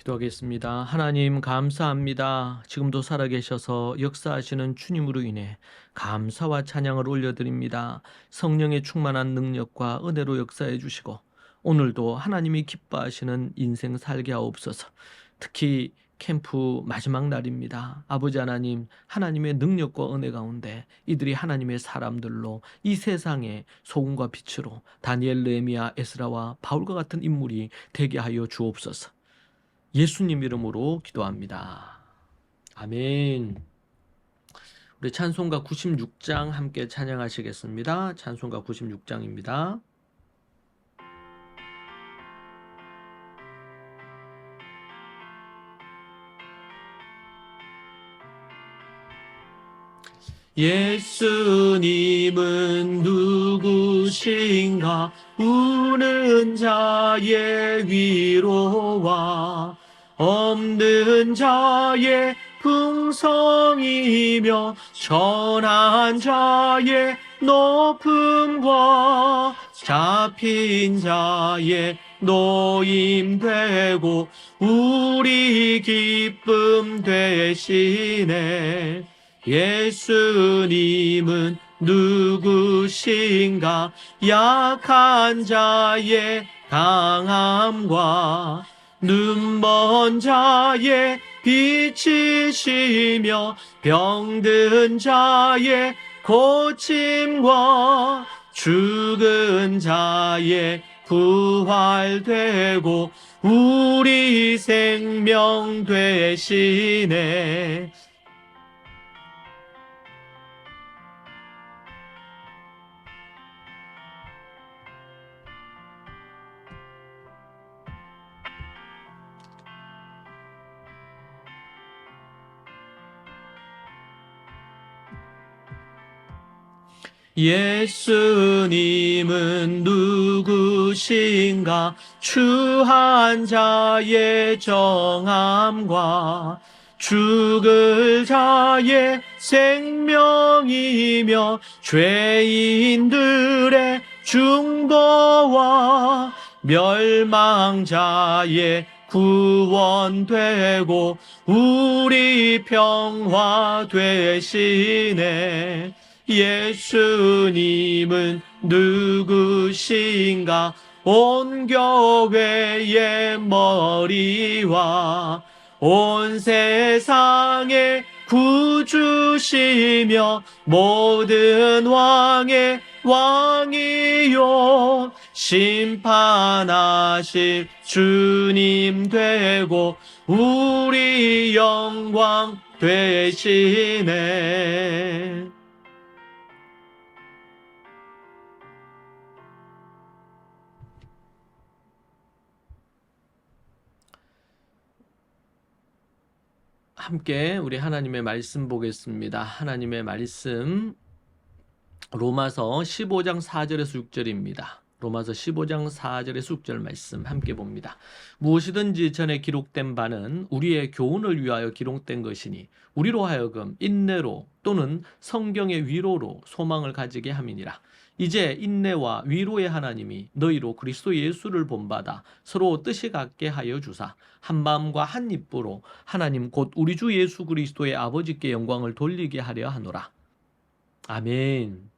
기도하겠습니다. 하나님 감사합니다. 지금도 살아계셔서 역사하시는 주님으로 인해 감사와 찬양을 올려드립니다. 성령의 충만한 능력과 은혜로 역사해 주시고 오늘도 하나님이 기뻐하시는 인생 살게 하옵소서. 특히 캠프 마지막 날입니다. 아버지 하나님, 하나님의 능력과 은혜 가운데 이들이 하나님의 사람들로 이 세상의 소금과 빛으로 다니엘, 느헤미야, 에스라와 바울과 같은 인물이 되게 하여 주옵소서. 예수님 이름으로 기도합니다. 아멘. 우리 찬송가 96장 함께 찬양하시겠습니다. 찬송가 96장입니다. 예수님은 누구신가? 우는 자의 위로와 없는 자의 풍성이며 천한 자의 높음과 잡힌 자의 노임되고 우리 기쁨 되시네. 예수님은 누구신가? 약한 자의 강함과 눈먼 자의 빛이시며 병든 자의 고침과 죽은 자의 부활되고 우리 생명 되시네. 예수님은 누구신가? 추한 자의 정함과 죽을 자의 생명이며 죄인들의 중보와 멸망자의 구원되고 우리 평화 되시네. 예수님은 누구신가? 온 교회의 머리와 온 세상의 구주시며 모든 왕의 왕이요 심판하실 주님 되고 우리 영광 되시네. 함께 우리 하나님의 말씀 보겠습니다. 하나님의 말씀 로마서 15장 4절에서 6절입니다. 로마서 15장 4절에서 6절 말씀 함께 봅니다. 무엇이든지 전에 기록된 바는 우리의 교훈을 위하여 기록된 것이니 우리로 하여금 인내로 또는 성경의 위로로 소망을 가지게 함이니라. 이제 인내와 위로의 하나님이 너희로 그리스도 예수를 본받아 서로 뜻이 같게 하여 주사 한 마음과 한 입으로 하나님 곧 우리 주 예수 그리스도의 아버지께 영광을 돌리게 하려 하노라. 아멘.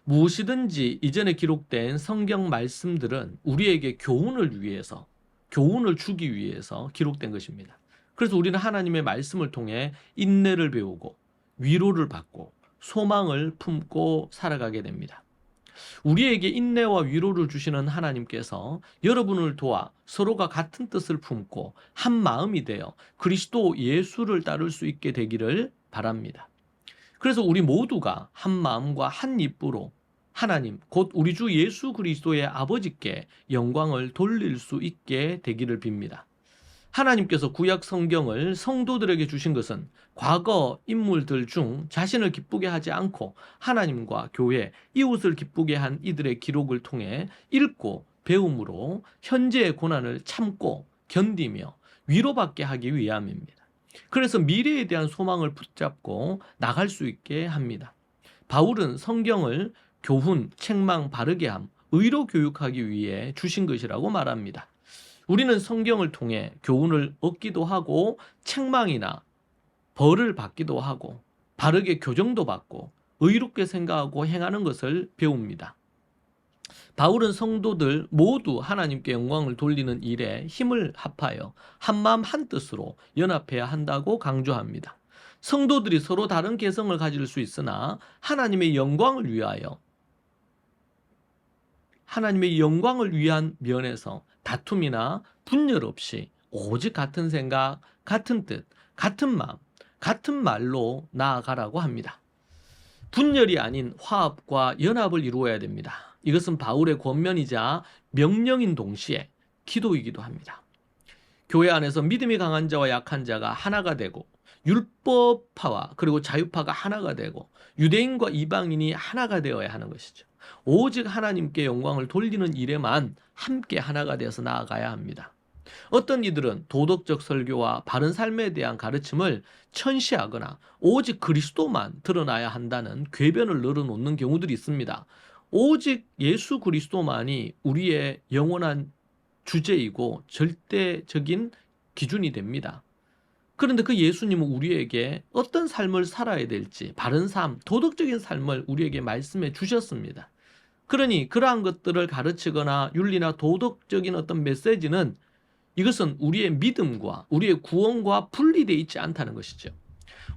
무엇이든지 이전에 기록된 성경 말씀들은 우리에게 교훈을 위해서, 교훈을 주기 위해서 기록된 것입니다. 그래서 우리는 하나님의 말씀을 통해 인내를 배우고 위로를 받고 소망을 품고 살아가게 됩니다. 우리에게 인내와 위로를 주시는 하나님께서 여러분을 도와 서로가 같은 뜻을 품고 한 마음이 되어 그리스도 예수를 따를 수 있게 되기를 바랍니다. 그래서 우리 모두가 한 마음과 한 입으로 하나님 곧 우리 주 예수 그리스도의 아버지께 영광을 돌릴 수 있게 되기를 빕니다. 하나님께서 구약 성경을 성도들에게 주신 것은 과거 인물들 중 자신을 기쁘게 하지 않고 하나님과 교회, 이웃을 기쁘게 한 이들의 기록을 통해 읽고 배움으로 현재의 고난을 참고 견디며 위로받게 하기 위함입니다. 그래서 미래에 대한 소망을 붙잡고 나갈 수 있게 합니다. 바울은 성경을 교훈, 책망, 바르게 함, 의로 교육하기 위해 주신 것이라고 말합니다. 우리는 성경을 통해 교훈을 얻기도 하고 책망이나 벌을 받기도 하고 바르게 교정도 받고 의롭게 생각하고 행하는 것을 배웁니다. 바울은 성도들 모두 하나님께 영광을 돌리는 일에 힘을 합하여 한마음 한뜻으로 연합해야 한다고 강조합니다. 성도들이 서로 다른 개성을 가질 수 있으나 하나님의 영광을 위한 면에서 다툼이나 분열 없이 오직 같은 생각, 같은 뜻, 같은 마음, 같은 말로 나아가라고 합니다. 분열이 아닌 화합과 연합을 이루어야 됩니다. 이것은 바울의 권면이자 명령인 동시에 기도이기도 합니다. 교회 안에서 믿음이 강한 자와 약한 자가 하나가 되고 율법파와 그리고 자유파가 하나가 되고 유대인과 이방인이 하나가 되어야 하는 것이죠. 오직 하나님께 영광을 돌리는 일에만 함께 하나가 되어서 나아가야 합니다. 어떤 이들은 도덕적 설교와 바른 삶에 대한 가르침을 천시하거나 오직 그리스도만 드러나야 한다는 궤변을 늘어놓는 경우들이 있습니다. 오직 예수 그리스도만이 우리의 영원한 주제이고 절대적인 기준이 됩니다. 그런데 그 예수님은 우리에게 어떤 삶을 살아야 될지, 바른 삶, 도덕적인 삶을 우리에게 말씀해 주셨습니다. 그러니 그러한 것들을 가르치거나 윤리나 도덕적인 어떤 메시지는 이것은 우리의 믿음과 우리의 구원과 분리되어 있지 않다는 것이죠.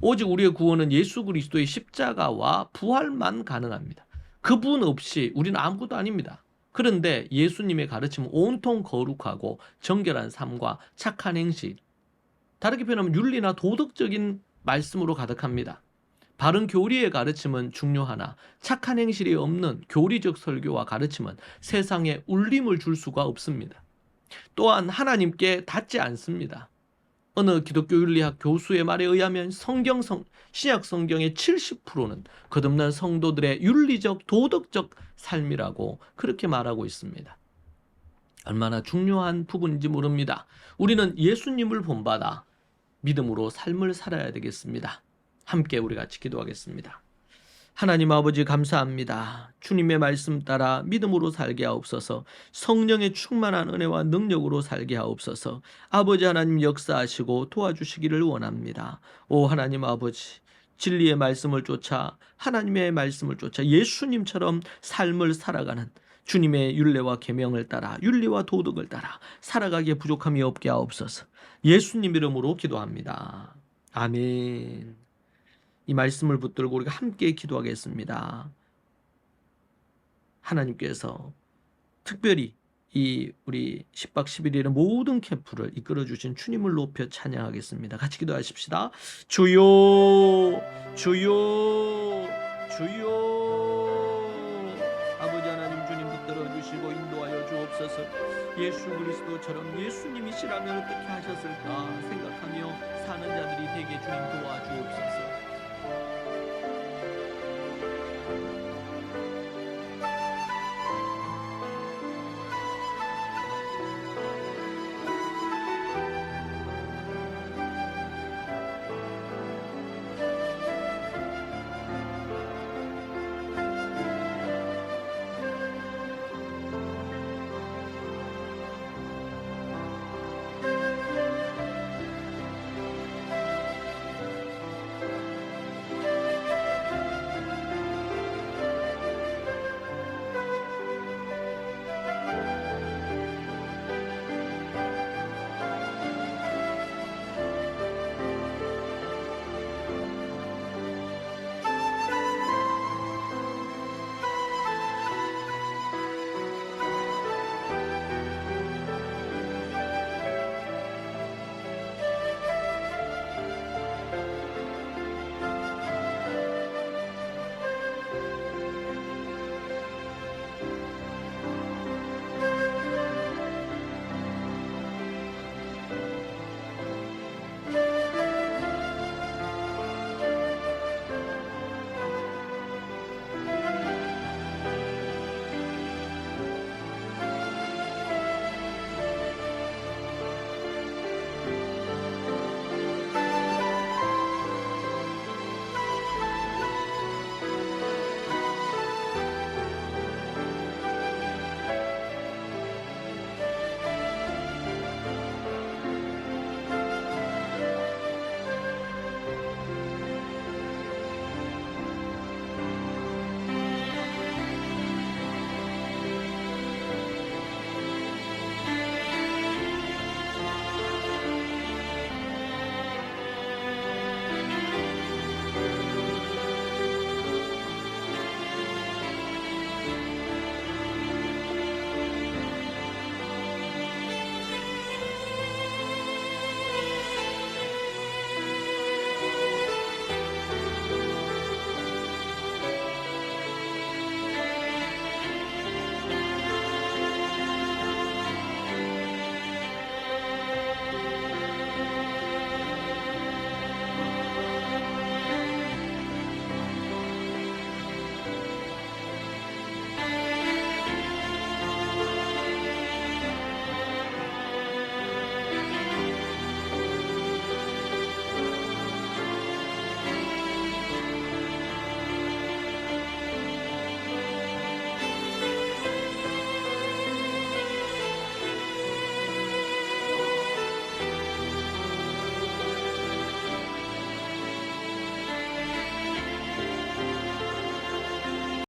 오직 우리의 구원은 예수 그리스도의 십자가와 부활만 가능합니다. 그분 없이 우리는 아무것도 아닙니다. 그런데 예수님의 가르침은 온통 거룩하고 정결한 삶과 착한 행실, 다르게 표현하면 윤리나 도덕적인 말씀으로 가득합니다. 바른 교리의 가르침은 중요하나 착한 행실이 없는 교리적 설교와 가르침은 세상에 울림을 줄 수가 없습니다. 또한 하나님께 닿지 않습니다. 어느 기독교 윤리학 교수의 말에 의하면 신약 성경의 70%는 거듭난 성도들의 윤리적 도덕적 삶이라고 그렇게 말하고 있습니다. 얼마나 중요한 부분인지 모릅니다. 우리는 예수님을 본받아 믿음으로 삶을 살아야 되겠습니다. 함께 우리 같이 기도하겠습니다. 하나님 아버지 감사합니다. 주님의 말씀 따라 믿음으로 살게 하옵소서. 성령의 충만한 은혜와 능력으로 살게 하옵소서. 아버지 하나님 역사하시고 도와주시기를 원합니다. 오 하나님 아버지, 진리의 말씀을 쫓아 하나님의 말씀을 쫓아 예수님처럼 삶을 살아가는 주님의 율례와 계명을 따라 윤리와 도덕을 따라 살아가기에 부족함이 없게 하옵소서. 예수님 이름으로 기도합니다. 아멘. 이 말씀을 붙들고 우리가 함께 기도하겠습니다. 하나님께서 특별히 이 우리 10박 11일의 모든 캠프를 이끌어 주신 주님을 높여 찬양하겠습니다. 같이 기도하십시다. 주여 주여 주여. 아버지 하나님, 주님 붙들어 주시고 인도하여 주옵소서. 예수 그리스도처럼 예수님이시라면 어떻게 하셨을까 생각하며 사는 자들이 되게 주님 도와주옵소서.